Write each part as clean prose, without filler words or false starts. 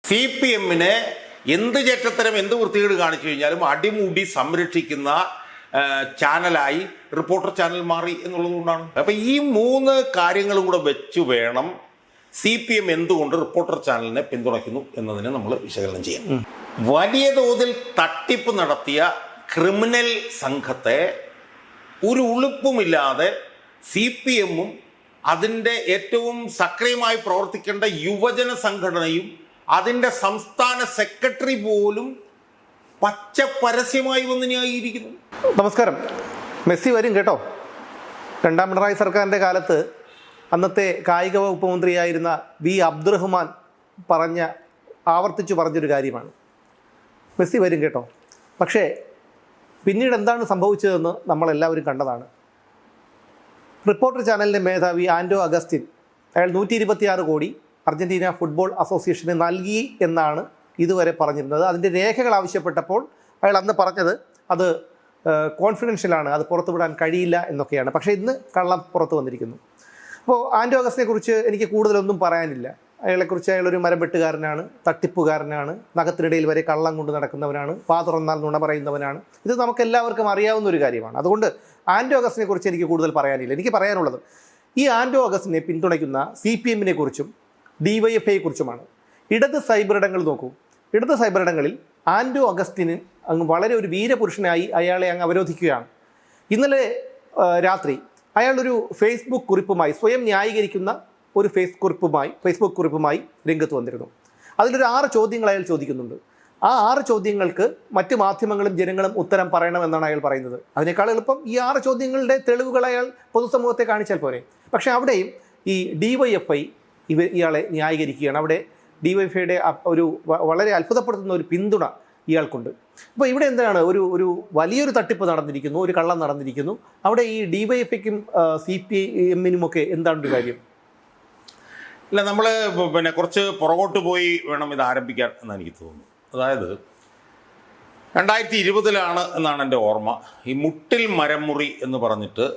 CPM-നെ എന്ത് ചേറ്റത്തരം എന്ത് വൃത്തികേട് കാണിച്ചു കഴിഞ്ഞാലും അടിമുടി സംരക്ഷിക്കുന്ന ചാനലായി റിപ്പോർട്ടർ ചാനൽ മാറി എന്നുള്ളത് കൊണ്ടാണ്. അപ്പം ഈ മൂന്ന് കാര്യങ്ങളും കൂടെ വെച്ച് വേണം CPM എന്തുകൊണ്ട് റിപ്പോർട്ടർ ചാനലിനെ പിന്തുണയ്ക്കുന്നു എന്നതിനെ നമ്മൾ വിശകലനം ചെയ്യാം. വലിയ തോതിൽ തട്ടിപ്പ് നടത്തിയ ക്രിമിനൽ സംഘത്തെ ഒരു ഉളുപ്പുമില്ലാതെ CPM-ഉം അതിൻ്റെ ഏറ്റവും സക്രിയമായി പ്രവർത്തിക്കേണ്ട യുവജന സംഘടനയും അതിൻ്റെ സംസ്ഥാന സെക്രട്ടറി പോലും പച്ച പരസ്യമായി വന്ന് ന്യായീകരിക്കുന്നു. നമസ്കാരം. മെസ്സി വരും കേട്ടോ. രണ്ടാം പിണറായി സർക്കാരിൻ്റെ കാലത്ത് അന്നത്തെ കായിക വകുപ്പ് മന്ത്രിയായിരുന്ന വി അബ്ദുറഹ്മാൻ ആവർത്തിച്ചു പറഞ്ഞൊരു കാര്യമാണ്, മെസ്സി വരും കേട്ടോ. പക്ഷേ പിന്നീട് എന്താണ് സംഭവിച്ചതെന്ന് നമ്മളെല്ലാവരും കണ്ടതാണ്. റിപ്പോർട്ടർ ചാനലിൻ്റെ മേധാവി ആൻഡോ അഗസ്റ്റിൻ അയാൾ 126 കോടി അർജൻറ്റീന ഫുട്ബോൾ അസോസിയേഷന് നൽകി എന്നാണ് ഇതുവരെ പറഞ്ഞിരുന്നത്. അതിൻ്റെ രേഖകൾ ആവശ്യപ്പെട്ടപ്പോൾ അയാൾ അന്ന് പറഞ്ഞത് അത് കോൺഫിഡൻഷ്യലാണ്, അത് പുറത്തുവിടാൻ കഴിയില്ല എന്നൊക്കെയാണ്. പക്ഷേ ഇന്ന് കള്ളം പുറത്തു വന്നിരിക്കുന്നു. അപ്പോൾ ആൻഡോ അഗസ്റ്റിനെ കുറിച്ച് എനിക്ക് കൂടുതലൊന്നും പറയാനില്ല. അയാളെക്കുറിച്ച് അയാളൊരു മരം വെട്ടുകാരനാണ്, തട്ടിപ്പുകാരനാണ്, നഖത്തിനിടയിൽ വരെ കള്ളം കൊണ്ട് നടക്കുന്നവനാണ്, തുറന്നാൽ നുണ പറയുന്നവനാണ്. ഇത് നമുക്കെല്ലാവർക്കും അറിയാവുന്ന ഒരു കാര്യമാണ്. അതുകൊണ്ട് ആൻഡോ അഗസ്റ്റിനെ കുറിച്ച് എനിക്ക് കൂടുതൽ പറയാനില്ല. എനിക്ക് പറയാനുള്ളത് ഈ ആൻഡോ അഗസ്റ്റിനെ പിന്തുണയ്ക്കുന്ന CPM-നെ കുറിച്ചും DYFI-യെ കുറിച്ചുമാണ്. ഇടത് സൈബറിടങ്ങൾ നോക്കൂ. ഇടത് സൈബറിടങ്ങളിൽ ആൻഡോ അഗസ്റ്റിന് അങ്ങ് വളരെ ഒരു വീരപുരുഷനായി അയാളെ അങ്ങ് അവരോധിക്കുകയാണ്. ഇന്നലെ രാത്രി അയാളൊരു ഫേസ്ബുക്ക് കുറിപ്പുമായി സ്വയം ന്യായീകരിക്കുന്ന ഒരു ഫേസ്ബുക്ക് കുറിപ്പുമായി രംഗത്ത് വന്നിരുന്നു. അതിലൊരു 6 ചോദ്യങ്ങൾ അയാൾ ചോദിക്കുന്നുണ്ട്. ആ 6 ചോദ്യങ്ങൾക്ക് മറ്റ് മാധ്യമങ്ങളും ജനങ്ങളും ഉത്തരം പറയണമെന്നാണ് അയാൾ പറയുന്നത്. അതിനേക്കാൾ എളുപ്പം ഈ 6 ചോദ്യങ്ങളുടെ തെളിവുകൾ അയാൾ പൊതുസമൂഹത്തെ കാണിച്ചാൽ പോരെ. പക്ഷേ അവിടെയും ഈ DYFI ഇയാളെ ന്യായീകരിക്കുകയാണ്. അവിടെ DYFI-യുടെ ഒരു വളരെ അത്ഭുതപ്പെടുത്തുന്ന ഒരു പിന്തുണ ഇയാൾക്കുണ്ട്. അപ്പോൾ ഇവിടെ എന്താണ് ഒരു വലിയൊരു തട്ടിപ്പ് നടന്നിരിക്കുന്നു, ഒരു കള്ളം നടന്നിരിക്കുന്നു. അവിടെ ഈ DYFI-ക്കും CPM-നുമൊക്കെ എന്താണ് ഒരു കാര്യം? ഇല്ല, നമ്മൾ കുറച്ച് പുറകോട്ട് പോയി വേണം ഇത് ആരംഭിക്കാൻ എന്ന് എനിക്ക് തോന്നുന്നു. അതായത് 2020 എന്നാണ് എൻ്റെ ഓർമ്മ, ഈ മുട്ടിൽ മരമുറി എന്ന് പറഞ്ഞിട്ട്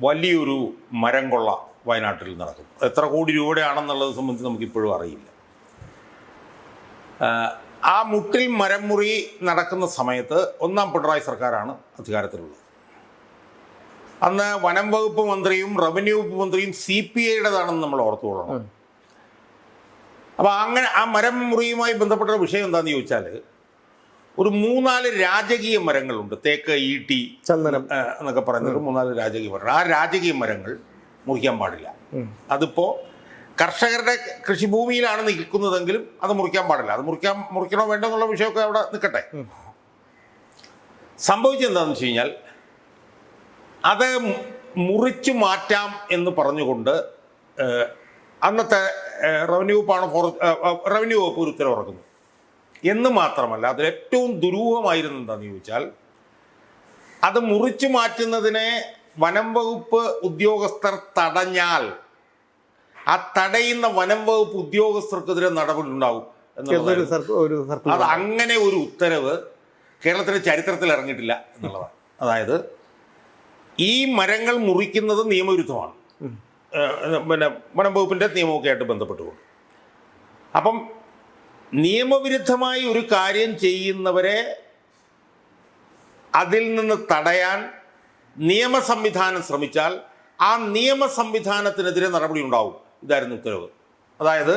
വലിയൊരു മരം കൊള്ള വയനാട്ടിൽ നടക്കുന്നു. എത്ര കോടി രൂപയുടെയാണെന്നുള്ളത് സംബന്ധിച്ച് നമുക്കിപ്പോഴും അറിയില്ല. ആ മുട്ടിൽ മരമുറി നടക്കുന്ന സമയത്ത് 1-ാം പിണറായി സർക്കാരാണ് അധികാരത്തിലുള്ളത്. അന്ന് വനം വകുപ്പ് മന്ത്രിയും റവന്യൂ വകുപ്പ് മന്ത്രിയും CPI-യുടേതാണെന്ന് നമ്മൾ ഓർത്തുകൊള്ളണം. അപ്പോൾ അങ്ങനെ ആ മരം മുറിയുമായി ബന്ധപ്പെട്ട വിഷയം എന്താണെന്ന് ചോദിച്ചാൽ, ഒരു 3-4 രാജകീയ മരങ്ങളുണ്ട്. തേക്ക്, ഈട്ടി, ചന്ദനം എന്നൊക്കെ പറയുന്നത് 3-4 രാജകീയ മരങ്ങൾ. ആ രാജകീയ മരങ്ങൾ മുറിക്കാൻ പാടില്ല. അതിപ്പോൾ കർഷകരുടെ കൃഷിഭൂമിയിലാണ് നിൽക്കുന്നതെങ്കിലും അത് മുറിക്കാൻ പാടില്ല. അത് മുറിക്കണോ വേണ്ടോ എന്നുള്ള വിഷയമൊക്കെ അവിടെ നിൽക്കട്ടെ. സംഭവിച്ചെന്താണെന്ന് വെച്ച് കഴിഞ്ഞാൽ, അത് മുറിച്ചു മാറ്റാം എന്ന് പറഞ്ഞുകൊണ്ട് അന്നത്തെ റവന്യൂ വകുപ്പ് ഒരു ഉത്തരവിറക്കുന്നു. എന്ന് മാത്രമല്ല, അതിൽ ഏറ്റവും ദുരൂഹമായിരുന്നു എന്താണെന്ന് ചോദിച്ചാൽ, അത് മുറിച്ചു മാറ്റുന്നതിനെ വനം വകുപ്പ് ഉദ്യോഗസ്ഥർ തടഞ്ഞാൽ ആ തടയുന്ന വനം വകുപ്പ് ഉദ്യോഗസ്ഥർക്കെതിരെ നടപടി ഉണ്ടാവും എന്നുള്ളത്. അത് അങ്ങനെ ഒരു ഉത്തരവ് കേരളത്തിൻ്റെ ചരിത്രത്തിൽ ഇറങ്ങിയിട്ടില്ല എന്നുള്ളതാണ്. അതായത് ഈ മരങ്ങൾ മുറിക്കുന്നത് നിയമവിരുദ്ധമാണ്, വനം വകുപ്പിൻ്റെ നിയമമൊക്കെ ആയിട്ട് ബന്ധപ്പെട്ടുകൊണ്ട്. അപ്പം നിയമവിരുദ്ധമായി ഒരു കാര്യം ചെയ്യുന്നവരെ അതിൽ നിന്ന് തടയാൻ നിയമ സംവിധാനം ശ്രമിച്ചാൽ ആ നിയമ സംവിധാനത്തിനെതിരെ നടപടി ഉണ്ടാവും. ഇതായിരുന്നു ഉത്തരവ്. അതായത്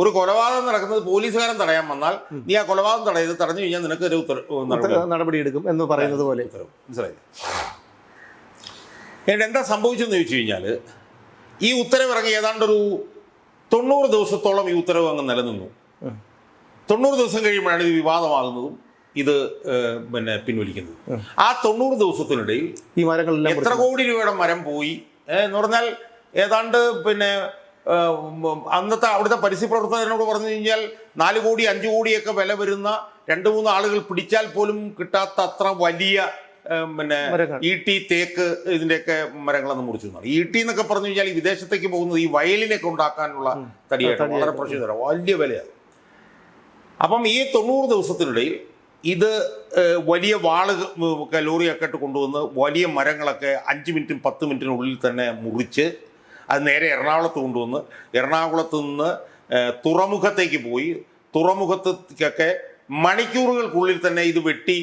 ഒരു കൊലപാതകം നടക്കുന്നത് പോലീസുകാരൻ തടയാൻ വന്നാൽ നീ ആ കൊലപാതകം തടഞ്ഞു കഴിഞ്ഞാൽ നിനക്ക് ഒരു നടപടി എടുക്കും എന്ന് പറയുന്നത് പോലെ. മനസ്സിലായില്ല? എന്നിട്ട് എന്താ സംഭവിച്ചതെന്ന് ചോദിച്ചു കഴിഞ്ഞാൽ, ഈ ഉത്തരവിറങ്ങി ഏതാണ്ടൊരു 90 ദിവസത്തോളം ഈ ഉത്തരവ് അങ്ങ് നിലനിന്നു. 90 ദിവസം കഴിയുമ്പോഴാണ് ഇത് വിവാദമാകുന്നതും ഇത് പിൻവലിക്കുന്നത്. ആ 90 ദിവസത്തിനിടയിൽ ഈ മരങ്ങളെല്ലാം എത്ര കോടി രൂപയുടെ മരം പോയി എന്ന് പറഞ്ഞാൽ, ഏതാണ്ട് അന്നത്തെ അവിടുത്തെ പരിസ്ഥിതി പ്രവർത്തകരോട് പറഞ്ഞു കഴിഞ്ഞാൽ 4 കോടി 5 കോടിയൊക്കെ വില വരുന്ന 2-3 ആളുകൾ പിടിച്ചാൽ പോലും കിട്ടാത്ത അത്ര വലിയ ഈട്ടി, തേക്ക്, ഇതിൻ്റെയൊക്കെ മരങ്ങളൊന്നും മുറിച്ചു എന്നാണ്. ഈട്ടി എന്നൊക്കെ പറഞ്ഞു കഴിഞ്ഞാൽ ഈ വിദേശത്തേക്ക് പോകുന്നത് ഈ വയലിനൊക്കെ ഉണ്ടാക്കാനുള്ള തടിയായിട്ട് വളരെ പ്രശ്നം, വലിയ വിലയാണ്. അപ്പം ഈ 90 ദിവസത്തിനിടയിൽ ഇത് വലിയ വാള് ലോറിയൊക്കെ ഇട്ട് കൊണ്ടുവന്ന് വലിയ മരങ്ങളൊക്കെ 5 മിനിറ്റും 10 മിനിറ്റിനുള്ളിൽ തന്നെ മുറിച്ച് അത് നേരെ എറണാകുളത്ത് കൊണ്ടുവന്ന് എറണാകുളത്ത് നിന്ന് തുറമുഖത്തേക്ക് പോയി തുറമുഖത്തേക്കൊക്കെ മണിക്കൂറുകൾക്കുള്ളിൽ തന്നെ ഇത് വെട്ടി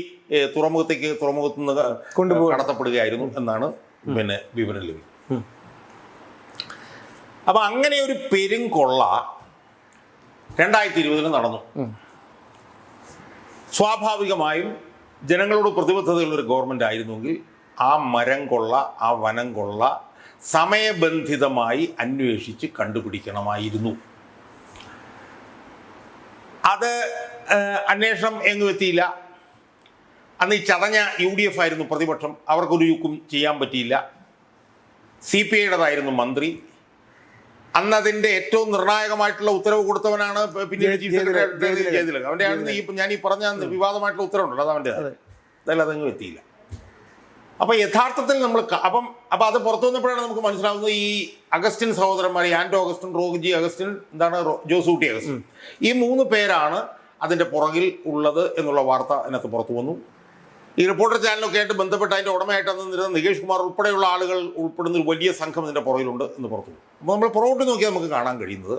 തുറമുഖത്തു നിന്ന് കടത്തപ്പെടുകയായിരുന്നു എന്നാണ് പിന്നെ വിവരം ലഭിക്കും. അപ്പൊ അങ്ങനെ ഒരു പെരുംകൊള്ള 2020 നടന്നു. സ്വാഭാവികമായും ജനങ്ങളോട് പ്രതിബദ്ധതയുള്ളൊരു ഗവൺമെൻറ് ആയിരുന്നെങ്കിൽ ആ മരം കൊള്ള, ആ വനം കൊള്ള സമയബന്ധിതമായി അന്വേഷിച്ച് കണ്ടുപിടിക്കണമായിരുന്നു. അത് അന്വേഷണം എങ്ങും എത്തിയില്ല. അന്ന് ഈ ചതഞ്ഞ UDF ആയിരുന്നു പ്രതിപക്ഷം, അവർക്കൊരു യുക്കും ചെയ്യാൻ പറ്റിയില്ല. CPIയുടേതായിരുന്നു മന്ത്രി. അന്ന് അതിൻ്റെ ഏറ്റവും നിർണായകമായിട്ടുള്ള ഉത്തരവ് കൊടുത്തവനാണ് പിന്നീട് ചീഫ് സെക്രട്ടറി ജയതിലകൻ. അവൻ്റെയാണ് ഞാൻ ഈ പറഞ്ഞ വിവാദമായിട്ടുള്ള ഉത്തരവുണ്ടല്ലോ, അത് അവൻ്റെ. അതെല്ലാം അതെങ്ങും എത്തിയില്ല. അപ്പം യഥാർത്ഥത്തിൽ നമ്മൾ അപ്പം അത് പുറത്തു വന്നപ്പോഴാണ് നമുക്ക് മനസ്സിലാവുന്നത് ഈ അഗസ്റ്റിൻ സഹോദരന്മാർ, ആൻഡോ അഗസ്റ്റിൻ, റോഗി അഗസ്റ്റിൻ, ജോസൂട്ടി അഗസ്റ്റിൻ, ഈ 3 പേരാണ് അതിൻ്റെ പുറകിൽ ഉള്ളത് എന്നുള്ള വാർത്ത അതിനകത്ത് പുറത്തു വന്നു. ഈ റിപ്പോർട്ടർ ചാനലൊക്കെ ആയിട്ട് ബന്ധപ്പെട്ട് അതിൻ്റെ ഉടമയായിട്ട് അന്ന് നിന്നിരുന്ന നികേഷ് കുമാർ ഉൾപ്പെടെയുള്ള ആളുകൾ ഉൾപ്പെടുന്ന ഒരു വലിയ സംഘം ഇതിൻ്റെ പുറകിലുണ്ട് എന്ന് പുറത്തു വന്നു. അപ്പോൾ നമ്മൾ പുറകോട്ട് നോക്കിയാൽ നമുക്ക് കാണാൻ കഴിയുന്നത്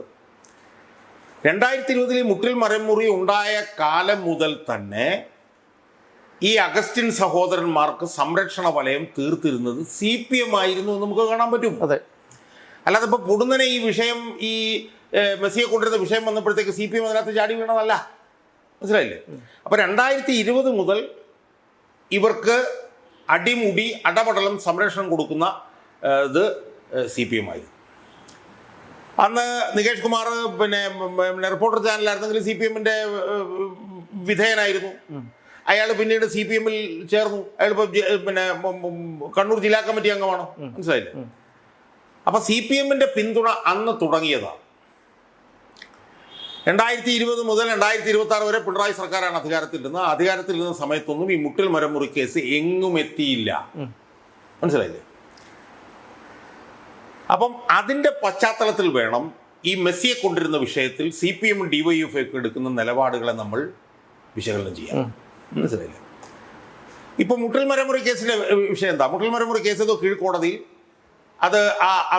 2020 മുട്ടിൽ മരമുറി ഉണ്ടായ കാലം മുതൽ തന്നെ ഈ അഗസ്റ്റിൻ സഹോദരന്മാർക്ക് സംരക്ഷണ വലയം തീർത്തിരുന്നത് CPM ആയിരുന്നു എന്ന് നമുക്ക് കാണാൻ പറ്റും. അതെ, അല്ലാതെ ഇപ്പോൾ പൊടുന്നനെ ഈ വിഷയം, ഈ മെസ്സിയെ കൊണ്ടിരുന്ന വിഷയം വന്നപ്പോഴത്തേക്ക് CPM അതിനകത്ത് ചാടി വീണതല്ല. മനസ്സിലായില്ലേ? അപ്പോൾ 2020 മുതൽ ഇവർക്ക് അടിമുടി അടപടലം സംരക്ഷണം കൊടുക്കുന്ന ഇത് CPM ആയിരുന്നു. അന്ന് നികേഷ് കുമാർ പിന്നെ റിപ്പോർട്ടർ ചാനലായിരുന്നെങ്കിൽ CPMൻ്റെ വിധേയനായിരുന്നു. അയാൾ പിന്നീട് CPMൽ ചേർന്നു. അയാൾ ഇപ്പോൾ പിന്നെ കണ്ണൂർ ജില്ലാ കമ്മിറ്റി അംഗമാണ്. മനസ്സിലായില്ലേ? അപ്പം CPMൻ്റെ പിന്തുണ അന്ന് തുടങ്ങിയതാണ്. 2020 മുതൽ 2026 വരെ പിണറായി സർക്കാരാണ് അധികാരത്തിൽ ഇരുന്ന സമയത്തൊന്നും ഈ മുട്ടിൽ മരമുറി കേസ് എങ്ങും എത്തിയില്ല. മനസ്സിലായില്ലേ? അപ്പം അതിൻ്റെ പശ്ചാത്തലത്തിൽ വേണം ഈ മെസ്സിയെ കൊണ്ടിരുന്ന വിഷയത്തിൽ CPM DYFI ഒക്കെ എടുക്കുന്ന നിലപാടുകളെ നമ്മൾ വിശകലനം ചെയ്യാം. മനസ്സിലായില്ലേ? ഇപ്പം മുട്ടിൽ മരമുറി കേസിൻ്റെ വിഷയം എന്താ? മുട്ടിൽ മരമുറി കേസ് ഏതോ കീഴ്ക്കോടതിയിൽ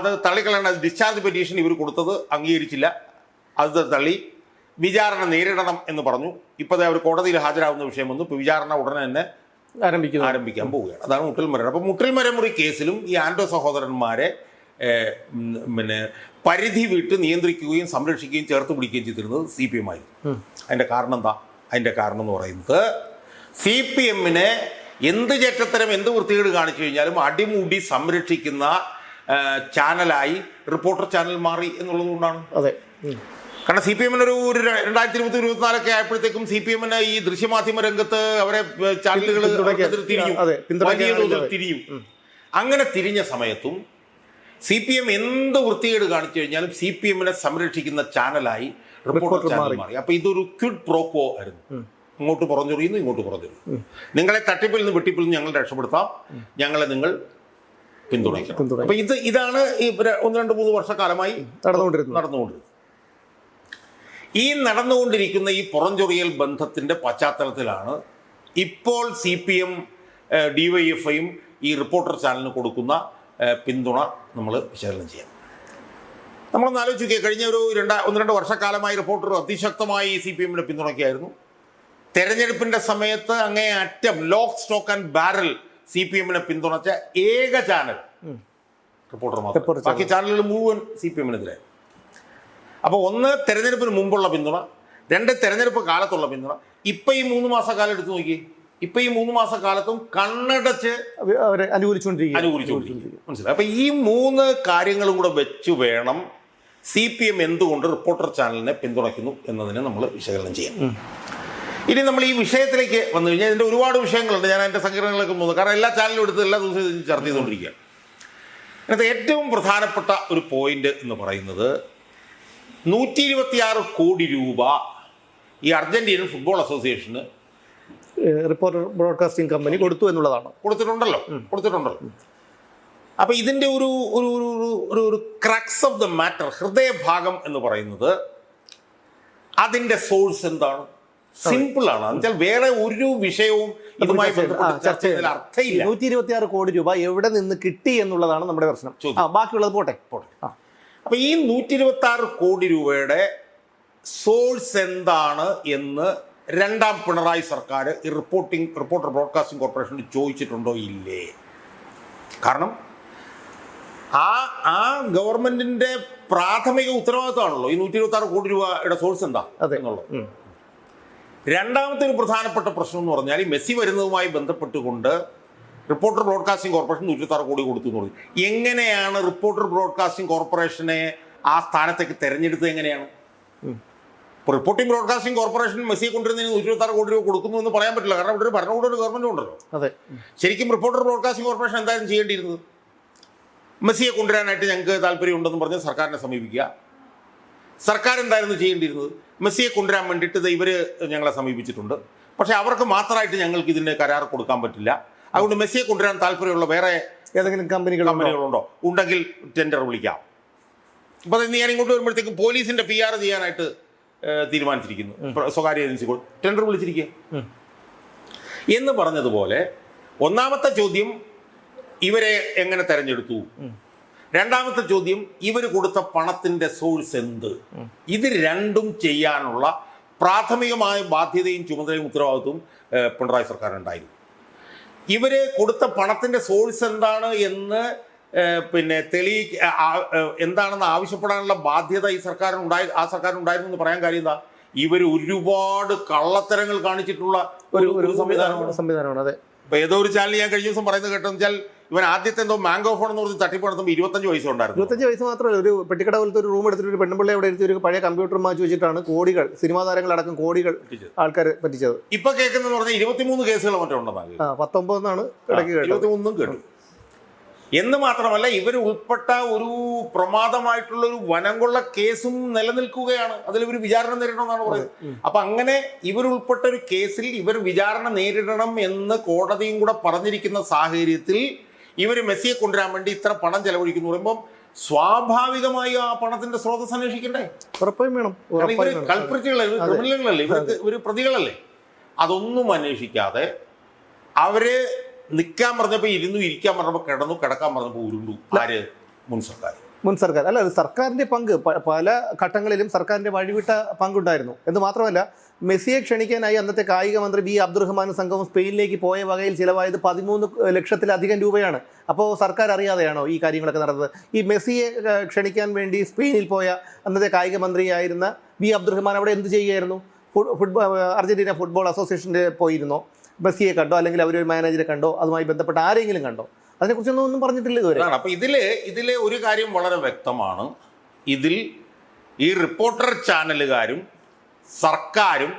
അത് തള്ളിക്കളയേണ്ട ഡിസ്ചാർജ് പെറ്റീഷൻ ഇവർ കൊടുത്തത് അംഗീകരിച്ചില്ല. അത് തള്ളി വിചാരണ നേരിടണം എന്ന് പറഞ്ഞു. ഇപ്പോൾ അവർ കോടതിയിൽ ഹാജരാകുന്ന വിഷയം വന്നു. ഇപ്പോൾ വിചാരണ ഉടനെ തന്നെ ആരംഭിക്കാൻ പോവുകയാണ്. അതാണ് മുട്ടിൽ മരം. അപ്പോൾ മുട്ടിൽ മരമുറി കേസിലും ഈ ആൻഡോ സഹോദരന്മാരെ പിന്നെ പരിധി വിട്ട് നിയന്ത്രിക്കുകയും സംരക്ഷിക്കുകയും ചേർത്ത് പിടിക്കുകയും ചെയ്തിരുന്നത് CPM ആയിരുന്നു. അതിൻ്റെ കാരണം എന്താ? അതിൻ്റെ കാരണം എന്ന് പറയുന്നത് CPMനെ എന്ത് ചെറ്റത്തരം, എന്ത് വൃത്തികേട് കാണിച്ചു കഴിഞ്ഞാലും അടിമുടി സംരക്ഷിക്കുന്ന ചാനലായി റിപ്പോർട്ടർ ചാനൽ മാറി എന്നുള്ളത് കൊണ്ടാണ്. അതെ, കാരണം CPMന് ഒരു 2023-24 ആയപ്പോഴത്തേക്കും CPMന് ഈ ദൃശ്യമാധ്യമ രംഗത്ത് അവരെ ചാനലുകൾ തിരിയും. അങ്ങനെ തിരിഞ്ഞ സമയത്തും CPM എന്ത് വൃത്തികേട് കാണിച്ചു കഴിഞ്ഞാലും CPMനെ സംരക്ഷിക്കുന്ന ചാനലായി റിപ്പോർട്ടർ ചാനൽ മാറി. അപ്പൊ ഇതൊരു ക്വിഡ് പ്രോക്കോ ആയിരുന്നു. ഇങ്ങോട്ട് പുറഞ്ഞൊറിയുന്നു, ഇങ്ങോട്ട് പുറഞ്ഞൊറിയുന്നു. നിങ്ങളെ തട്ടിപ്പിൽ നിന്ന് വെട്ടിപ്പിൽ നിന്ന് ഞങ്ങൾ രക്ഷപ്പെടുത്താം, ഞങ്ങളെ നിങ്ങൾ പിന്തുണയ്ക്കണം. അപ്പൊ ഇതാണ് ഈ 1-2-3 വർഷക്കാലമായി നടന്നുകൊണ്ടിരുന്നത്. ഈ നടന്നുകൊണ്ടിരിക്കുന്ന ഈ പുറഞ്ചൊറിയൽ ബന്ധത്തിന്റെ പശ്ചാത്തലത്തിലാണ് ഇപ്പോൾ CPM DYFIയും ഈ റിപ്പോർട്ടർ ചാനലിന് കൊടുക്കുന്ന പിന്തുണ നമ്മൾ വിശകലനം ചെയ്യാം. നമ്മളൊന്ന് ആലോചിച്ച് നോക്കിയാൽ കഴിഞ്ഞ ഒരു 1-2 വർഷക്കാലമായി റിപ്പോർട്ടർ അതിശക്തമായി CPMനെ പിന്തുണയ്ക്കായിരുന്നു. തെരഞ്ഞെടുപ്പിന്റെ സമയത്ത് അങ്ങേയറ്റം ലോക്ക് സ്റ്റോക്ക് ആൻഡ് ബാരൽ CPMനെ പിന്തുണച്ച ഏക ചാനൽ റിപ്പോർട്ടർ മാത്രം. ബാക്കി ചാനലുകൾ മുഴുവൻ CPMനെതിരെ. അപ്പോൾ 1 തെരഞ്ഞെടുപ്പിന് മുമ്പുള്ള പിന്തുണ, 2 തെരഞ്ഞെടുപ്പ് കാലത്തുള്ള പിന്തുണ. ഇപ്പം ഈ 3 മാസക്കാലം എടുത്തു നോക്കി. ഇപ്പം ഈ 3 മാസക്കാലത്തും കണ്ണടച്ച് അവരെ അനുകൂലിച്ചുകൊണ്ടിരിക്കും. മനസ്സിലായി? അപ്പം ഈ 3 കാര്യങ്ങളും കൂടെ വെച്ച് വേണം CPM എന്തുകൊണ്ട് റിപ്പോർട്ടർ ചാനലിനെ പിന്തുണയ്ക്കുന്നു എന്നതിനെ നമ്മൾ വിശകലനം ചെയ്യാം. ഇനി നമ്മൾ ഈ വിഷയത്തിലേക്ക് വന്നു കഴിഞ്ഞാൽ ഇതിൻ്റെ ഒരുപാട് വിഷയങ്ങളുണ്ട്. ഞാൻ എൻ്റെ സംഘടനകളിലേക്ക് പോകുന്നു. കാരണം എല്ലാ ചാനലും എടുത്ത് എല്ലാ ദിവസവും ഇത് ചർച്ച ചെയ്തുകൊണ്ടിരിക്കുകയാണ്. അതിനകത്ത് ഏറ്റവും പ്രധാനപ്പെട്ട ഒരു പോയിന്റ് എന്ന് പറയുന്നത് 126 കോടി രൂപ ഈ അർജന്റീനൻ ഫുട്ബോൾ അസോസിയേഷന് റിപ്പോർട്ടർ ബ്രോഡ്കാസ്റ്റിംഗ് കമ്പനി കൊടുത്തിട്ടുണ്ടല്ലോ. അപ്പോൾ ഇതിൻ്റെ ഒരു ക്രക്സ് ഓഫ് ദ മാറ്റർ, ഹൃദയഭാഗം എന്ന് പറയുന്നത് അതിൻ്റെ സോഴ്സ് എന്താണ്? സിമ്പിളാണ്. എന്നുവെച്ചാൽ വേറെ ഒരു വിഷയവും ഇതുമായി ചർച്ച ചെയ്തതിൽ അർത്ഥമില്ല. 126 കോടി രൂപ എവിടെ നിന്ന് കിട്ടി എന്നുള്ളതാണ് നമ്മുടെ പ്രശ്നം. ബാക്കിയുള്ളത് പോട്ടെ. അപ്പോൾ ഈ 126 കോടി രൂപയുടെ സോഴ്സ് എന്താണ് എന്ന് രണ്ടാം പിണറായി സർക്കാർ ഈ റിപ്പോർട്ടർ ബ്രോഡ്കാസ്റ്റിംഗ് കോർപ്പറേഷന് ചോദിച്ചിട്ടുണ്ടോ ഇല്ലേ? കാരണം ആ ഗവൺമെന്റിന്റെ പ്രാഥമിക ഉത്തരവാദിത്തമാണല്ലോ ഈ 126 കോടി രൂപയുടെ സോഴ്സ് എന്താ എന്നുള്ളത്. രണ്ടാമത്തെ ഒരു പ്രധാനപ്പെട്ട പ്രശ്നം എന്ന് പറഞ്ഞാൽ ഈ മെസ്സി വരുന്നതുമായി ബന്ധപ്പെട്ടുകൊണ്ട് റിപ്പോർട്ടർ ബ്രോഡ്കാസ്റ്റിംഗ് കോർപ്പറേഷൻ 126 കോടി കൊടുത്തു എന്ന് പറഞ്ഞു. എങ്ങനെയാണ് റിപ്പോർട്ടർ ബ്രോഡ്കാസ്റ്റിംഗ് കോർപ്പറേഷനെ ആ സ്ഥാനത്തേക്ക് തെരഞ്ഞെടുത്തത്? എങ്ങനെയാണ്? ഇപ്പോൾ റിപ്പോർട്ടിംഗ് ബ്രോഡ്കാസ്റ്റിംഗ് കോർപ്പറേഷൻ മെസ്സിയെ കൊണ്ടുവരുന്നതിന് 126 കോടി രൂപ കൊടുക്കുന്നു എന്ന് പറയാൻ പറ്റില്ല. കാരണം ഇവിടെ ഒരു ഭരണകൂട ഒരു ഗവൺമെൻറ് ഉണ്ടല്ലോ. അതെ, ശരിക്കും റിപ്പോർട്ടർ ബ്രോഡ്കാസ്റ്റിംഗ് കോർപ്പറേഷൻ എന്തായാലും ചെയ്യേണ്ടിയിരുന്നത് മെസ്സിയെ കൊണ്ടുവരാനായിട്ട് ഞങ്ങൾക്ക് താല്പര്യമുണ്ടെന്ന് പറഞ്ഞ് സർക്കാരിനെ സമീപിക്കുക. സർക്കാർ എന്തായിരുന്നു ചെയ്യേണ്ടിയിരുന്നത്? മെസ്സിയെ കൊണ്ടുവരാൻ വേണ്ടിയിട്ട് ഇവർ ഞങ്ങളെ സമീപിച്ചിട്ടുണ്ട്, പക്ഷേ അവർക്ക് മാത്രമായിട്ട് ഞങ്ങൾക്ക് ഇതിന് കരാർ കൊടുക്കാൻ പറ്റില്ല. അതുകൊണ്ട് മെസ്സിയെ കൊണ്ടുവരാൻ താല്പര്യമുള്ള വേറെ ഏതെങ്കിലും കമ്പനികളുണ്ടോ ഉണ്ടെങ്കിൽ ടെൻഡർ വിളിക്കാം. അപ്പോൾ അത് ഞാൻ ഇങ്ങോട്ട് വരുമ്പോഴത്തേക്കും പോലീസിൻ്റെ PR ചെയ്യാനായിട്ട് തീരുമാനിച്ചിരിക്കുന്നു. സ്വകാര്യ ഏജൻസി ടെൻഡർ വിളിച്ചിരിക്കുക എന്ന് പറഞ്ഞതുപോലെ ഒന്നാമത്തെ ചോദ്യം ഇവരെ എങ്ങനെ തെരഞ്ഞെടുത്തു, രണ്ടാമത്തെ ചോദ്യം ഇവർ കൊടുത്ത പണത്തിൻ്റെ സോഴ്സ് എന്ത്. ഇത് രണ്ടും ചെയ്യാനുള്ള പ്രാഥമികമായ ബാധ്യതയും ചുമതലയും ഉത്തരവാദിത്വവും പിണറായി സർക്കാരിനുണ്ടായിരുന്നു. ഇവർ കൊടുത്ത പണത്തിൻ്റെ സോഴ്സ് എന്താണ് എന്ന് എന്താണെന്ന് ആവശ്യപ്പെടാനുള്ള ബാധ്യത ആ സർക്കാരിനുണ്ടായിരുന്നു എന്ന് പറയാൻ കാര്യം എന്താ? ഇവർ ഒരുപാട് കള്ളത്തരങ്ങൾ കാണിച്ചിട്ടുള്ള ഒരു സംവിധാനമാണ്. അതെ. ഇപ്പൊ ഏതോ ഒരു ചാനൽ ഞാൻ കഴിഞ്ഞ ദിവസം പറയുന്നത് കേട്ടെന്ന് വെച്ചാൽ ഇവൻ ആദ്യത്തെ എന്തോ മാംഗോ ഫോൺ എന്ന് പറഞ്ഞ് തട്ടിപ്പ് നടത്തുമ്പോൾ 25 വയസ്സുണ്ടായിരുന്നു. 25 വയസ്സ് മാത്രമല്ല, ഒരു പെട്ടിക്കട പോലത്തെ ഒരു റൂം എടുത്തിട്ട് ഒരു പെണ്ണുപിള്ളയെ അവിടെ എടുത്ത് ഒരു പഴയ കമ്പ്യൂട്ടർ മാറ്റി വെച്ചിട്ടാണ് കോടികൾ, സിനിമാ താരങ്ങളടക്കം കോടികൾ ആൾക്കാർ പറ്റിച്ചത്. ഇപ്പൊ കേൾക്കുന്നത് പറഞ്ഞാൽ 23 കേസുകൾ മറ്റോ ഉണ്ടെന്നാണ്. 19 എന്നാണ് ഇടയ്ക്ക് കേട്ടത്. 23 കേട്ടു. എന്ന് മാത്രമല്ല ഇവർ ഉൾപ്പെട്ട ഒരു പ്രമാദമായിട്ടുള്ള ഒരു വനംകൊള്ള കേസും നിലനിൽക്കുകയാണ്. അതിൽ ഇവർ വിചാരണ നേരിടണമെന്നാണ് പറയുന്നത്. അപ്പൊ അങ്ങനെ ഇവർ ഉൾപ്പെട്ട ഒരു കേസിൽ ഇവർ വിചാരണ നേരിടണം എന്ന് കോടതിയും കൂടെ പറഞ്ഞിരിക്കുന്ന സാഹചര്യത്തിൽ ഇവർ മെസ്സിയെ കൊണ്ടുവരാൻ വേണ്ടി ഇത്ര പണം ചെലവഴിക്കുന്നു പറയുമ്പോൾ സ്വാഭാവികമായി ആ പണത്തിന്റെ സ്രോതസ് അന്വേഷിക്കണ്ടേ? ഉറപ്പായും വേണം. ഇവര് കൾപ്രിറ്റുകളല്ലേ, ക്രിമിനലുകളല്ലേ, ഇവര് പ്രതികളല്ലേ? അതൊന്നും അന്വേഷിക്കാതെ അവര് നിൽക്കാൻ പറഞ്ഞപ്പോൾ ഇരുന്നു, ഇരിക്കാൻ പറഞ്ഞപ്പോൾ കിടന്നു, കിടക്കാൻ പറഞ്ഞപ്പോൾ ഉരുണ്ടു. ആര്? മുൻ സർക്കാർ അല്ല, സർക്കാരിന്റെ പങ്ക് പല ഘട്ടങ്ങളിലും സർക്കാരിന്റെ വഴിവിട്ട പങ്കുണ്ടായിരുന്നു എന്ന് മാത്രമല്ല, മെസ്സിയെ ക്ഷണിക്കാനായി അന്നത്തെ കായിക മന്ത്രി ബി അബ്ദുറഹ്മാനും സംഘവും സ്പെയിനിലേക്ക് പോയ വകയിൽ ചിലവായത് 13 ലക്ഷത്തിലധികം രൂപയാണ്. അപ്പോൾ സർക്കാർ അറിയാതെയാണോ ഈ കാര്യങ്ങളൊക്കെ നടന്നത്? ഈ മെസ്സിയെ ക്ഷണിക്കാൻ വേണ്ടി സ്പെയിനിൽ പോയ അന്നത്തെ കായിക മന്ത്രിയായിരുന്ന ബി അബ്ദുറഹ്മാൻ അവിടെ എന്ത് ചെയ്യുകയായിരുന്നു? അർജന്റീന ഫുട്ബോൾ അസോസിയേഷൻ്റെ പോയിരുന്നോ? മെസ്സിയെ കണ്ടോ? അല്ലെങ്കിൽ അവരൊരു മാനേജറെ കണ്ടോ? അതുമായി ബന്ധപ്പെട്ട ആരെങ്കിലും കണ്ടോ? അതിനെക്കുറിച്ചൊന്നും ഒന്നും പറഞ്ഞിട്ടില്ല ഇതുവരെ. അപ്പോൾ ഇതിലെ ഒരു കാര്യം വളരെ വ്യക്തമാണ്. ഇതിൽ ഈ റിപ്പോർട്ടർ ചാനലുകാരും സർക്കാരും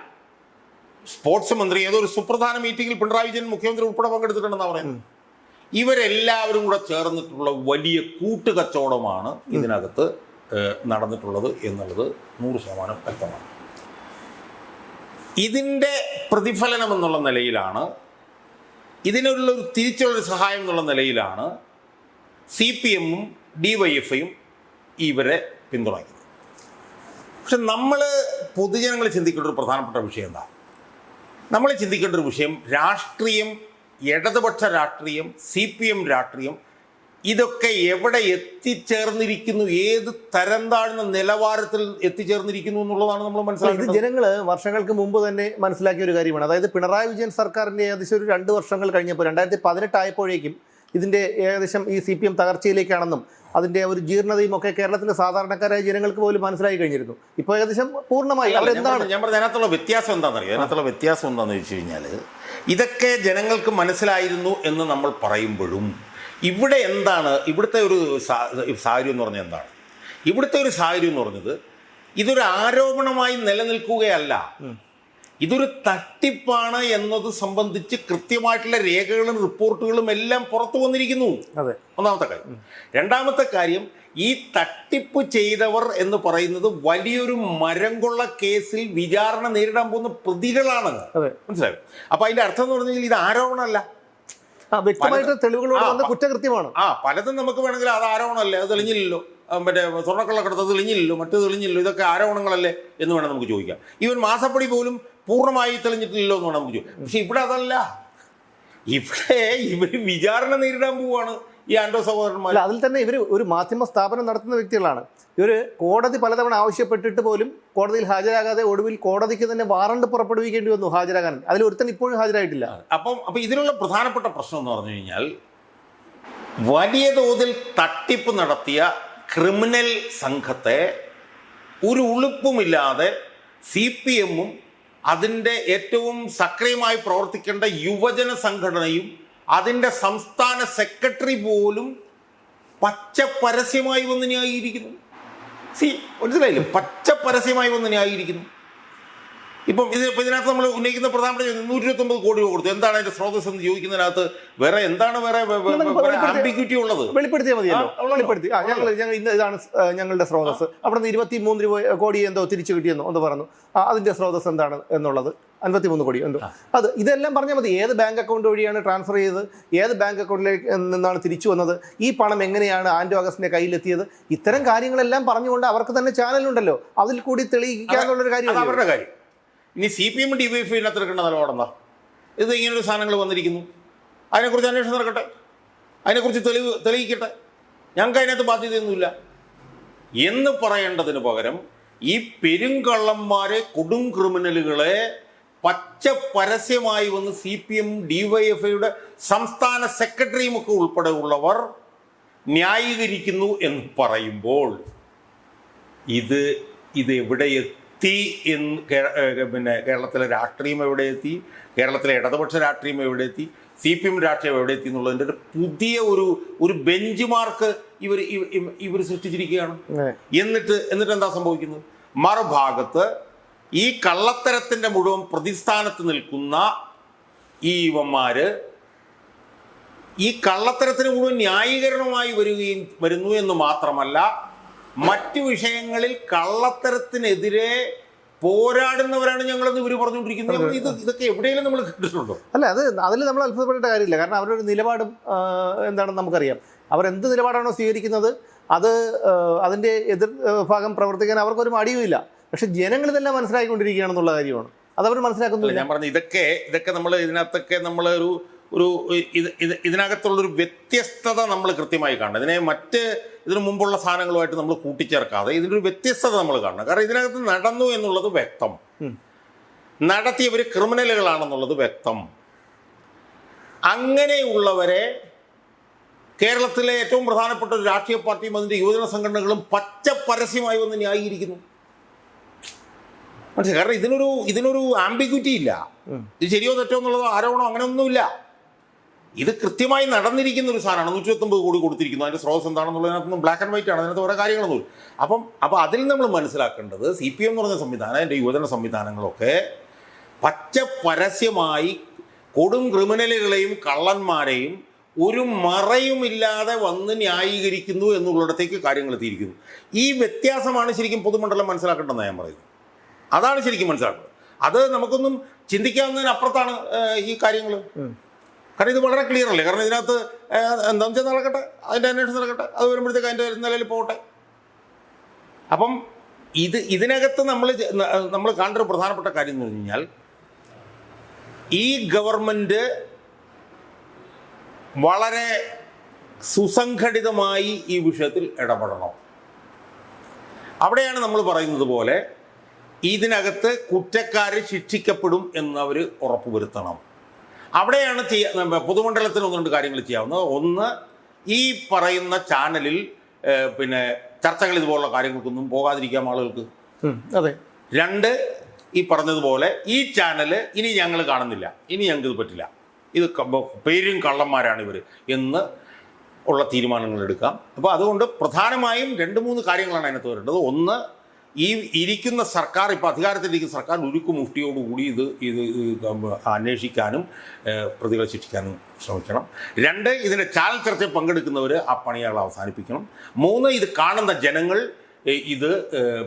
സ്പോർട്സ് മന്ത്രി ഏതോ ഒരു സുപ്രധാന മീറ്റിംഗിൽ പിണറായി വിജയൻ മുഖ്യമന്ത്രി ഉൾപ്പെടെ പങ്കെടുത്തിട്ടുണ്ടെന്നാണ് പറയുന്നത്. ഇവരെല്ലാവരും കൂടെ ചേർന്നിട്ടുള്ള വലിയ കൂട്ടുകച്ചവടമാണ് ഇതിനകത്ത് നടന്നിട്ടുള്ളത് എന്നുള്ളത് 100% വ്യക്തമാണ്. ഇതിൻ്റെ പ്രതിഫലനം എന്നുള്ള നിലയിലാണ്, ഇതിനുള്ളൊരു തിരിച്ചുള്ളൊരു സഹായം എന്നുള്ള നിലയിലാണ് CPM-ഉം DYFI-യും ഇവരെ പിന്തുണയ്ക്കുന്നത്. പക്ഷെ നമ്മൾ പൊതുജനങ്ങൾ ചിന്തിക്കേണ്ട ഒരു പ്രധാനപ്പെട്ട വിഷയം എന്താ? നമ്മൾ ചിന്തിക്കേണ്ട ഒരു വിഷയം രാഷ്ട്രീയം, ഇടതുപക്ഷ രാഷ്ട്രീയം, CPM രാഷ്ട്രീയം ഇതൊക്കെ എവിടെ എത്തിച്ചേർന്നിരിക്കുന്നു, ഏത് തരം താഴ്ന്ന നിലവാരത്തിൽ എത്തിച്ചേർന്നിരിക്കുന്നു എന്നുള്ളതാണ് നമ്മൾ മനസ്സിലാക്കുന്നത്. ജനങ്ങൾ വർഷങ്ങൾക്ക് മുമ്പ് തന്നെ മനസ്സിലാക്കിയ ഒരു കാര്യമാണ്. അതായത് പിണറായി വിജയൻ സർക്കാരിൻ്റെ ഏകദേശം ഒരു 2 വർഷങ്ങൾ കഴിഞ്ഞപ്പോൾ 2018 ആയപ്പോഴേക്കും ഇതിൻ്റെ ഏകദേശം ഈ CPM തകർച്ചയിലേക്കാണെന്നും അതിൻ്റെ ഒരു ജീർണതയും ഒക്കെ കേരളത്തിലെ സാധാരണക്കാരായ ജനങ്ങൾക്ക് പോലും മനസ്സിലായി കഴിഞ്ഞിരുന്നു. ഇപ്പോൾ ഏകദേശം പൂർണ്ണമായി എന്താണ് ഞാൻ പറഞ്ഞത്? അതിനകത്തുള്ള വ്യത്യാസം എന്താണെന്നറിയോ? അതിനകത്തുള്ള വ്യത്യാസം എന്താണെന്ന് വെച്ച് കഴിഞ്ഞാൽ ഇതൊക്കെ ജനങ്ങൾക്ക് മനസ്സിലായിരുന്നു എന്ന് നമ്മൾ പറയുമ്പോഴും ഇവിടെ എന്താണ് ഇവിടുത്തെ ഒരു സാഹചര്യം എന്ന് പറഞ്ഞാൽ എന്താണ്? ഇവിടുത്തെ ഒരു സാഹചര്യം എന്ന് പറഞ്ഞത് ഇതൊരു ആരോപണമായി നിലനിൽക്കുകയല്ല, ഇതൊരു തട്ടിപ്പാണ് എന്നത് സംബന്ധിച്ച് കൃത്യമായിട്ടുള്ള രേഖകളും റിപ്പോർട്ടുകളും എല്ലാം പുറത്തു വന്നിരിക്കുന്നു. ഒന്നാമത്തെ കാര്യം. രണ്ടാമത്തെ കാര്യം, ഈ തട്ടിപ്പ് ചെയ്തവർ എന്ന് പറയുന്നത് വലിയൊരു മരംകൊള്ള കേസിൽ വിചാരണ നേരിടാൻ പോകുന്ന പ്രതികളാണ്. മനസ്സിലായോ? അപ്പൊ അതിന്റെ അർത്ഥം എന്ന് പറഞ്ഞാൽ ഇത് ആരോപണമല്ല, വ്യക്തമായിട്ട് തെളിവുകളോട് കുറ്റകൃത്യമാണ്. പലതും നമുക്ക് വേണമെങ്കിൽ അത് ആരോപണമല്ലേ, അത് തെളിഞ്ഞില്ലല്ലോ, മറ്റേ സ്വർണ്ണക്കള്ളക്കടത്ത് തെളിഞ്ഞില്ലല്ലോ, മറ്റു തെളിഞ്ഞില്ലല്ലോ, ഇതൊക്കെ ആരോപണങ്ങളല്ലേ എന്ന് വേണം നമുക്ക് ചോദിക്കാം. ഈവൻ മാസപ്പടി പോലും പൂർണ്ണമായി തെളിഞ്ഞിട്ടില്ലല്ലോ എന്ന് വേണം നമുക്ക് ചോദിക്കാം. പക്ഷെ ഇവിടെ അതല്ല. ഇവിടെ ഇവർ വിചാരണ നേരിടാൻ പോവുകയാണ്. ഈ ആൻഡോ സഹോദരന്മാർ. അല്ല, അതിൽ തന്നെ ഇവർ ഒരു മാധ്യമ സ്ഥാപനം നടത്തുന്ന വ്യക്തികളാണ്. ഇവർ കോടതി പലതവണ ആവശ്യപ്പെട്ടിട്ട് പോലും കോടതിയിൽ ഹാജരാകാതെ ഒടുവിൽ കോടതിക്ക് തന്നെ വാറണ്ട് പുറപ്പെടുവിക്കേണ്ടി വന്നു ഹാജരാകാൻ. അതിൽ ഒരുത്തൻ ഇപ്പോഴും ഹാജരായിട്ടില്ല. അപ്പം ഇതിനുള്ള പ്രധാനപ്പെട്ട പ്രശ്നം എന്ന് പറഞ്ഞു കഴിഞ്ഞാൽ വലിയ തോതിൽ തട്ടിപ്പ് നടത്തിയ ക്രിമിനൽ സംഘത്തെ ഒരു ഉളുപ്പുമില്ലാതെ CPM-ഉം അതിൻ്റെ ഏറ്റവും സക്രിയമായി പ്രവർത്തിക്കേണ്ട യുവജന സംഘടനയും അതിൻ്റെ സംസ്ഥാന സെക്രട്ടറി പോലും പച്ച പരസ്യമായി വന്ന് ന്യായീകരിക്കുന്നു. മനസ്സിലായില്ലേ? പച്ച പരസ്യമായി വന്ന് ന്യായീകരിക്കുന്നു. ഇപ്പം ഇതിനകത്ത് നമ്മൾ ഉന്നയിക്കുന്ന പ്രധാനപ്പെട്ട 129 കോടി രൂപ കൊടുത്തു. എന്താണ് അതിന്റെ സ്രോതസ് എന്ന് ചോദിക്കുന്നതിനകത്ത് വേറെ എന്താണ് ആംബിഗ്യൂറ്റി ഉള്ളത്? വെളിപ്പെടുത്തിയാൽ മതിയല്ലോ. വെളിപ്പെടുത്തി ഞങ്ങൾ ഇതാണ് ഞങ്ങളുടെ സ്രോതസ്. അവിടെ നിന്ന് 23 കോടി എന്തോ തിരിച്ചു കിട്ടിയെന്നോ എന്ന് പറഞ്ഞു. അതിന്റെ സ്രോതസ് എന്താണ് എന്നുള്ളത് 53 കോടി എന്തോ. ഇതെല്ലാം പറഞ്ഞാൽ മതി. ഏത് ബാങ്ക് അക്കൗണ്ട് വഴിയാണ് ട്രാൻസ്ഫർ ചെയ്തത്, ഏത് ബാങ്ക് അക്കൗണ്ടിലേക്ക് നിന്നാണ് തിരിച്ചു വന്നത്, ഈ പണം എങ്ങനെയാണ് ആൻഡോ അഗസ്റ്റിന്റെ കയ്യിലെത്തിയത്, ഇത്തരം കാര്യങ്ങളെല്ലാം പറഞ്ഞുകൊണ്ട് അവർക്ക് തന്നെ ചാനലുണ്ടല്ലോ, അതിൽ കൂടി തെളിയിക്കാനുള്ളൊരു കാര്യം. അവരുടെ കാര്യം. ഇനി CPM DYFI എടുക്കേണ്ട നിലപാടെന്താ? ഇത് ഇങ്ങനൊരു സാധനങ്ങൾ വന്നിരിക്കുന്നു, അതിനെക്കുറിച്ച് അന്വേഷണം നടക്കട്ടെ, അതിനെക്കുറിച്ച് തെളിയിക്കട്ടെ, ഞങ്ങൾക്ക് അതിനകത്ത് ബാധ്യതയൊന്നുമില്ല എന്ന് പറയേണ്ടതിന് പകരം ഈ പെരുങ്കള്ളന്മാരെ, കൊടും ക്രിമിനലുകളെ പച്ച പരസ്യമായി വന്ന് CPM DYFIയുടെ സംസ്ഥാന സെക്രട്ടറിയും ഒക്കെ ഉൾപ്പെടെ ഉള്ളവർ ന്യായീകരിക്കുന്നു എന്ന് പറയുമ്പോൾ ഇത് എവിടെ എന്ന് പിന്നെ കേരളത്തിലെ രാഷ്ട്രീയം എവിടെ എത്തി, കേരളത്തിലെ ഇടതുപക്ഷ രാഷ്ട്രീയം എവിടെ എത്തി, CPM രാഷ്ട്രീയം എവിടെ എത്തി എന്നുള്ളതിൻ്റെ ഒരു പുതിയ ഒരു ബെഞ്ച് മാർക്ക് ഇവർ സൃഷ്ടിച്ചിരിക്കുകയാണ്. എന്നിട്ട് എന്താ സംഭവിക്കുന്നത്? മറുഭാഗത്ത് ഈ കള്ളത്തരത്തിൻ്റെ മുഴുവൻ പ്രതിസ്ഥാനത്ത് നിൽക്കുന്ന ഈ യുവന്മാര് ഈ കള്ളത്തരത്തിന് മുഴുവൻ ന്യായീകരണമായി വരുന്നു എന്ന് മാത്രമല്ല, മറ്റു വിഷയങ്ങളിൽ കള്ളത്തരത്തിനെതിരെ പോരാടുന്നവരാണ് ഞങ്ങളെന്ന് ഇവർ പറഞ്ഞുകൊണ്ടിരിക്കുന്നത്. ഇതൊക്കെ എവിടെയെങ്കിലും നമ്മൾ കണ്ടിട്ടുണ്ടോ? അല്ല, അതിൽ നമ്മൾ അത്ഭുതപ്പെടേണ്ട കാര്യമില്ല. കാരണം അവരുടെ നിലപാടും എന്താണെന്ന് നമുക്കറിയാം. അവരെന്ത് നിലപാടാണോ സ്വീകരിക്കുന്നത് അത് അതിൻ്റെ എതിർ ഭാഗം പ്രവർത്തിക്കാൻ അവർക്കൊരു മടിയുമില്ല. പക്ഷെ ജനങ്ങൾ ഇതെല്ലാം മനസ്സിലാക്കിക്കൊണ്ടിരിക്കുകയാണെന്നുള്ള കാര്യമാണ്. അതവർ മനസ്സിലാക്കുന്നില്ല. ഞാൻ പറഞ്ഞു ഇതൊക്കെ നമ്മൾ ഇതിനകത്തൊക്കെ നമ്മൾ ഇതിനകത്തുള്ളൊരു വ്യത്യസ്തത നമ്മൾ കൃത്യമായി കാണണം. ഇതിനു മുമ്പുള്ള സാധനങ്ങളുമായിട്ട് നമ്മൾ കൂട്ടിച്ചേർക്കാതെ ഇതിനൊരു വ്യത്യസ്തത നമ്മൾ കാണണം. കാരണം ഇതിനകത്ത് നടന്നു എന്നുള്ളത് വ്യക്തം, നടത്തിയവർ ക്രിമിനലുകളാണെന്നുള്ളത് വ്യക്തം. അങ്ങനെയുള്ളവരെ കേരളത്തിലെ ഏറ്റവും പ്രധാനപ്പെട്ട ഒരു രാഷ്ട്രീയ പാർട്ടിയും അതിൻ്റെ യുവജന സംഘടനകളും പച്ച പരസ്യമായി വന്ന് ന്യായീകരിക്കുന്നു. മനസ്സിലായി? കാരണം ഇതിനൊരു ആംബിഗ്യൂറ്റി ഇല്ല. ഇത് ശരിയോ തെറ്റോ എന്നുള്ളതോ ആരോപണോ അങ്ങനെയൊന്നുമില്ല. ഇത് കൃത്യമായി നടന്നിരിക്കുന്ന ഒരു സാധനമാണ്. 129 കോടി കൊടുത്തിരിക്കുന്നു. അതിൻ്റെ സ്രോതസ് എന്താണെന്നുള്ളതിനകത്തൊന്നും ബ്ലാക്ക് ആൻഡ് വൈറ്റ് ആണ്. അതിനകത്ത് വേറെ കാര്യങ്ങളൊന്നുമില്ല. അപ്പം അതിൽ നമ്മൾ മനസ്സിലാക്കേണ്ടത് CPM എന്ന് പറഞ്ഞ സംവിധാനം, അതിൻ്റെ യുവജന സംവിധാനങ്ങളൊക്കെ പച്ച പരസ്യമായി കൊടും ക്രിമിനലുകളെയും കള്ളന്മാരെയും ഒരു മറയുമില്ലാതെ വന്ന് ന്യായീകരിക്കുന്നു എന്നുള്ളിടത്തേക്ക് കാര്യങ്ങൾ എത്തിയിരിക്കുന്നു. ഈ വ്യത്യാസമാണ് ശരിക്കും പൊതുമണ്ഡലം മനസ്സിലാക്കേണ്ടതെന്ന് ഞാൻ പറയുന്നത്. അതാണ് ശരിക്കും മനസ്സിലാക്കുന്നത്. അത് നമുക്കൊന്നും ചിന്തിക്കാവുന്നതിനപ്പുറത്താണ് ഈ കാര്യങ്ങൾ. കാരണം ഇത് വളരെ ക്ലിയർ അല്ലേ? കാരണം ഇതിനകത്ത് എന്താണെന്ന് വെച്ചാൽ നടക്കട്ടെ, അതിൻ്റെ അന്വേഷണം നടക്കട്ടെ, അത് വരുമ്പോഴത്തേക്ക് അതിൻ്റെ നിലയിൽ പോകട്ടെ. അപ്പം ഇതിനകത്ത് നമ്മൾ കാണേണ്ട ഒരു പ്രധാനപ്പെട്ട കാര്യം എന്ന് പറഞ്ഞു കഴിഞ്ഞാൽ, ഈ ഗവൺമെൻറ് വളരെ സുസംഘടിതമായി ഈ വിഷയത്തിൽ ഇടപെടണം. അവിടെയാണ് നമ്മൾ പറയുന്നത് പോലെ ഇതിനകത്ത് കുറ്റക്കാർ ശിക്ഷിക്കപ്പെടും എന്നവർ ഉറപ്പുവരുത്തണം. അവിടെയാണ് പൊതുമണ്ഡലത്തിന് 1-2 കാര്യങ്ങൾ ചെയ്യാവുന്നത്. ഒന്ന്, ഈ പറയുന്ന ചാനലിൽ പിന്നെ ചർച്ചകൾ ഇതുപോലുള്ള കാര്യങ്ങൾക്കൊന്നും പോകാതിരിക്കാം ആളുകൾക്ക്. അതെ. 2, ഈ പറഞ്ഞതുപോലെ ഈ ചാനൽ ഇനി ഞങ്ങൾ കാണുന്നില്ല, ഇനി ഞങ്ങൾക്ക് ഇത് പറ്റില്ല, ഇത് പേരും കള്ളന്മാരാണ് ഇവർ എന്ന് ഉള്ള തീരുമാനങ്ങൾ എടുക്കാം. അപ്പോൾ അതുകൊണ്ട് പ്രധാനമായും 2-3 കാര്യങ്ങളാണ് അതിനകത്ത് വരേണ്ടത്. ഒന്ന്, ഈ ഇരിക്കുന്ന സർക്കാർ, ഇപ്പോൾ അധികാരത്തിലിരിക്കുന്ന സർക്കാർ മുഫ്തിയോടുകൂടി ഇത് അന്വേഷിക്കാനും പ്രതികളെ ശിക്ഷിക്കാനും ശ്രമിക്കണം. 2, ഇതിൻ്റെ ചാനൽ ചർച്ചയിൽ പങ്കെടുക്കുന്നവർ ആ പണികൾ അവസാനിപ്പിക്കണം. 3, ഇത് കാണുന്ന ജനങ്ങൾ ഇത്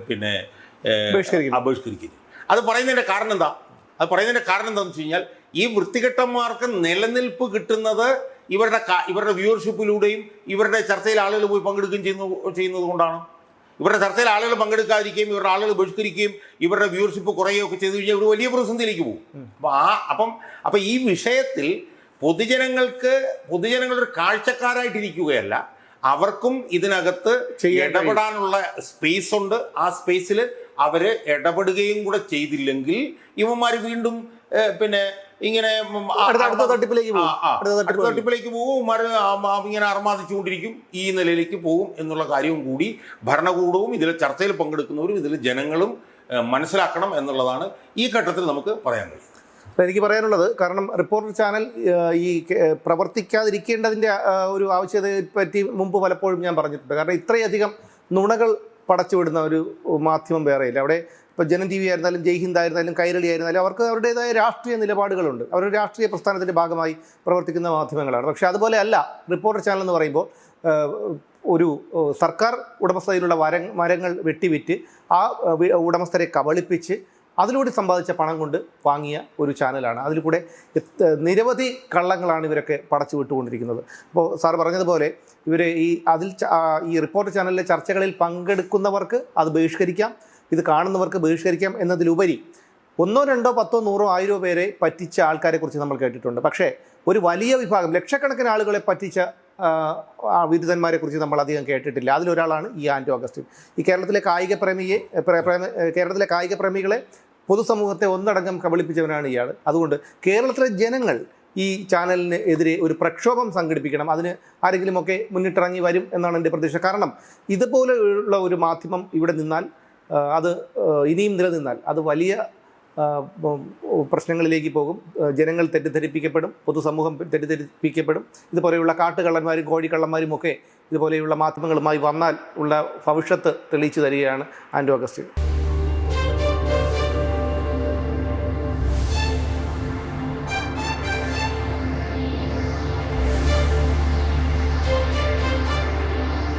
പിന്നെ ബഹിഷ്കരിക്കരുത്. അത് പറയുന്നതിൻ്റെ കാരണം എന്താണെന്ന് വെച്ച് കഴിഞ്ഞാൽ, ഈ വൃത്തികെട്ടന്മാർക്ക് നിലനിൽപ്പ് കിട്ടുന്നത് ഇവരുടെ വ്യൂവർഷിപ്പിലൂടെയും ഇവരുടെ ചർച്ചയിൽ ആളുകൾ പോയി പങ്കെടുക്കുകയും ചെയ്യുന്നത് കൊണ്ടാണ്. ഇവരുടെ ചർച്ചയിൽ ആളുകൾ പങ്കെടുക്കാതിരിക്കുകയും ഇവരുടെ ആളുകൾ ബഹിഷ്കരിക്കുകയും ഇവരുടെ വ്യൂവർഷിപ്പ് കുറയുകയൊക്കെ ചെയ്തു കഴിഞ്ഞാൽ ഇവർ വലിയ പ്രതിസന്ധിയിലേക്ക് പോകും. അപ്പം ഈ വിഷയത്തിൽ പൊതുജനങ്ങളൊരു കാഴ്ചക്കാരായിട്ടിരിക്കുകയല്ല, അവർക്കും ഇതിനകത്ത് ഇടപെടാനുള്ള സ്പേസ് ഉണ്ട്. ആ സ്പേസിൽ അവര് ഇടപെടുകയും കൂടെ ചെയ്തില്ലെങ്കിൽ ഇവന്മാർ വീണ്ടും പിന്നെ ഇങ്ങനെ അടുത്ത തട്ടിപ്പിലേക്ക് പോകും, ഇങ്ങനെ അർമാദിച്ചുകൊണ്ടിരിക്കും, ഈ നിലയിലേക്ക് പോകും എന്നുള്ള കാര്യവും കൂടി ഭരണകൂടവും ഇതിലെ ചർച്ചയിൽ പങ്കെടുക്കുന്നവരും ഇതിൽ ജനങ്ങളും മനസ്സിലാക്കണം എന്നുള്ളതാണ് ഈ ഘട്ടത്തിൽ നമുക്ക് പറയാൻ കഴിയും. എനിക്ക് പറയാനുള്ളത്, കാരണം റിപ്പോർട്ടർ ചാനൽ ഈ പ്രവർത്തിക്കാതിരിക്കേണ്ടതിൻ്റെ ഒരു ആവശ്യകതയെ പറ്റി മുമ്പ് പലപ്പോഴും ഞാൻ പറഞ്ഞിട്ടുണ്ട്. കാരണം ഇത്രയധികം നുണകൾ പടച്ചുവിടുന്ന ഒരു മാധ്യമം വേറെയില്ല. അവിടെ ഇപ്പോൾ ജനം ടി വി ആയിരുന്നാലും, ജയ് ഹിന്ദ് ആയിരുന്നാലും, കൈരളി ആയിരുന്നാലും അവർക്ക് അവരുടേതായ രാഷ്ട്രീയ നിലപാടുകളുണ്ട്. അവരുടെ രാഷ്ട്രീയ പ്രസ്ഥാനത്തിൻ്റെ ഭാഗമായി പ്രവർത്തിക്കുന്ന മാധ്യമങ്ങളാണ്. പക്ഷേ അതുപോലെ അല്ല റിപ്പോർട്ടർ ചാനൽ എന്ന് പറയുമ്പോൾ ഒരു സർക്കാർ ഉടമസ്ഥതയിലുള്ള മരങ്ങൾ വെട്ടിവിറ്റ് ആ ഉടമസ്ഥരെ കബളിപ്പിച്ച് അതിലൂടെ സമ്പാദിച്ച പണം കൊണ്ട് വാങ്ങിയ ഒരു ചാനലാണ്. അതിൽ കൂടെ നിരവധി കള്ളങ്ങളാണ് ഇവരൊക്കെ പടച്ചു വിട്ടുകൊണ്ടിരിക്കുന്നത്. അപ്പോൾ സാർ പറഞ്ഞതുപോലെ ഇവർ ഈ റിപ്പോർട്ടർ ചാനലിലെ ചർച്ചകളിൽ പങ്കെടുക്കുന്നവർക്ക് അത് ബഹിഷ്കരിക്കാം, ഇത് കാണുന്നവർക്ക് ബഹിഷ്കരിക്കാം എന്നതിലുപരി 1, 2, 10, 100, 1000 പേരെ പറ്റിച്ച ആൾക്കാരെക്കുറിച്ച് നമ്മൾ കേട്ടിട്ടുണ്ട്. പക്ഷേ ഒരു വലിയ വിഭാഗം, ലക്ഷക്കണക്കിന് ആളുകളെ പറ്റിച്ച വിരുദ്ധന്മാരെ കുറിച്ച് നമ്മൾ അധികം കേട്ടിട്ടില്ല. അതിലൊരാളാണ് ഈ ആൻറ്റോ അഗസ്റ്റിൻ. ഈ കേരളത്തിലെ കായിക പ്രേമികളെ, പൊതുസമൂഹത്തെ ഒന്നടങ്കം കബളിപ്പിച്ചവനാണ് ഇയാൾ. അതുകൊണ്ട് കേരളത്തിലെ ജനങ്ങൾ ഈ ചാനലിന് എതിരെ ഒരു പ്രക്ഷോഭം സംഘടിപ്പിക്കണം. അതിന് ആരെങ്കിലുമൊക്കെ മുന്നിട്ടിറങ്ങി വരും എന്നാണ് എൻ്റെ പ്രതീക്ഷ. കാരണം ഇതുപോലെയുള്ള ഒരു മാധ്യമം ഇവിടെ നിന്നാൽ, അത് ഇനിയും നിലനിന്നാൽ അത് വലിയ പ്രശ്നങ്ങളിലേക്ക് പോകും. ജനങ്ങൾ തെറ്റിദ്ധരിപ്പിക്കപ്പെടും, പൊതുസമൂഹം തെറ്റിദ്ധരിപ്പിക്കപ്പെടും. ഇതുപോലെയുള്ള കാട്ടുകള്ളന്മാരും കോഴിക്കള്ളന്മാരും ഒക്കെ ഇതുപോലെയുള്ള മാധ്യമങ്ങളുമായി വന്നാൽ ഉള്ള ഭവിഷ്യത്ത് തെളിയിച്ചു തരികയാണ് ആൻറ്റോ അഗസ്റ്റിൻ.